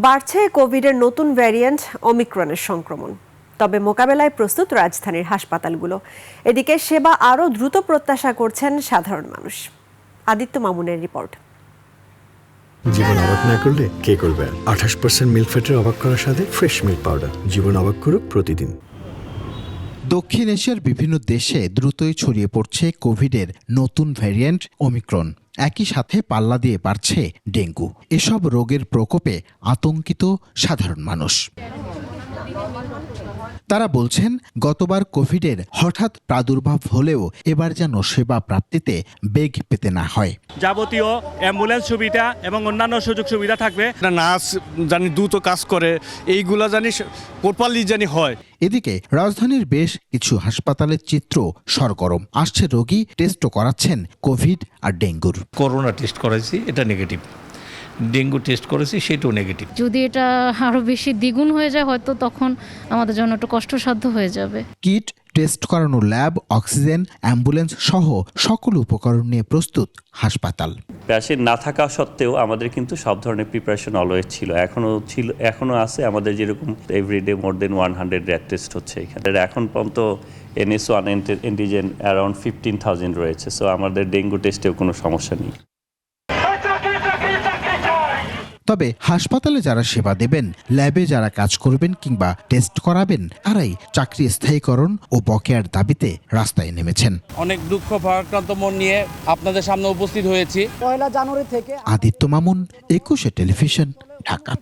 বাড়ছে কোভিডের নতুন ভ্যারিয়েন্ট ওমিক্রনের সংক্রমণ। তবে মোকাবেলায় প্রস্তুত রাজধানীর হাসপাতালগুলো। এদিকে সেবা আরও দ্রুত প্রত্যাশা করছেন সাধারণ মানুষ। আদিত্য মামুনের রিপোর্ট। জীবন অবাক না করলে কে করবে? 28% মিল্ক ফ্যাটের অবাক করার সাথে ফ্রেশ মিল্ক পাউডার। জীবন অবাক করুক প্রতিদিন। দক্ষিণ এশিয়ার বিভিন্ন দেশে দ্রুতই ছড়িয়ে পড়ছে কোভিডের নতুন ভ্যারিয়েন্ট ওমিক্রন। একই সাথে পাল্লা দিয়ে বাড়ছে ডেঙ্গু। এসব রোগের প্রকোপে আতঙ্কিত সাধারণ মানুষ। তারা বলছেন, গতবার কোভিডের হঠাৎ প্রাদুর্ভাব হলেও এবার যেন সেবা প্রাপ্তিতে বেগ পেতে না হয়। যাবতীয় অ্যাম্বুলেন্স সুবিধা এবং অন্যান্য সুযোগ সুবিধা থাকবে। নার্স জানি দ্রুত কাজ করে, এইগুলা জানি প্রপারলি জানি হয়। এদিকে রাজধানীর বেশ কিছু হাসপাতালের চিত্র সরগরম। আসছে রোগী, টেস্টও করাচ্ছেন কোভিড আর ডেঙ্গুর। করোনা টেস্ট করেছি, এটা নেগেটিভ। ডেঙ্গু টেস্ট করেছি, সেটাও নেগেটিভ। যদি এটা আরও বেশি দ্বিগুণ হয়ে যায়, হয়তো তখন আমাদের জন্য একটু কষ্টসাধ্য হয়ে যাবে। কিট, টেস্ট করানো ল্যাব, অক্সিজেন, অ্যাম্বুলেন্স সহ সকল উপকরণ নিয়ে প্রস্তুত হাসপাতাল। প্যাশেন্ট না থাকা সত্ত্বেও আমাদের কিন্তু সব ধরনের প্রিপারেশন অলওয়েজ ছিল, এখনো আছে। আমাদের যেরকম এভরিডে মোর দেন 100 র্যাট টেস্ট হচ্ছে এখানে। এখন পর্যন্ত NS1 অ্যান্টিজেন অ্যারাউন্ড 15,000 রয়েছে। সো আমাদের ডেঙ্গু টেস্টেও কোনো সমস্যা নেই। তবে হাসপাতালে যারা সেবা দেবেন, ল্যাবে যারা কাজ করবেন কিংবা টেস্ট করাবেন, তারাই চাকরি স্থায়ীকরণ ও বকেয়ার দাবিতে রাস্তায় নেমেছেন। অনেক দুঃখ ভারাক্রান্ত মন নিয়ে আপনাদের সামনে উপস্থিত হয়েছি। 1 জানুয়ারি থেকে আদিত্য মামুন, 21 টেলিভিশন, ঢাকা।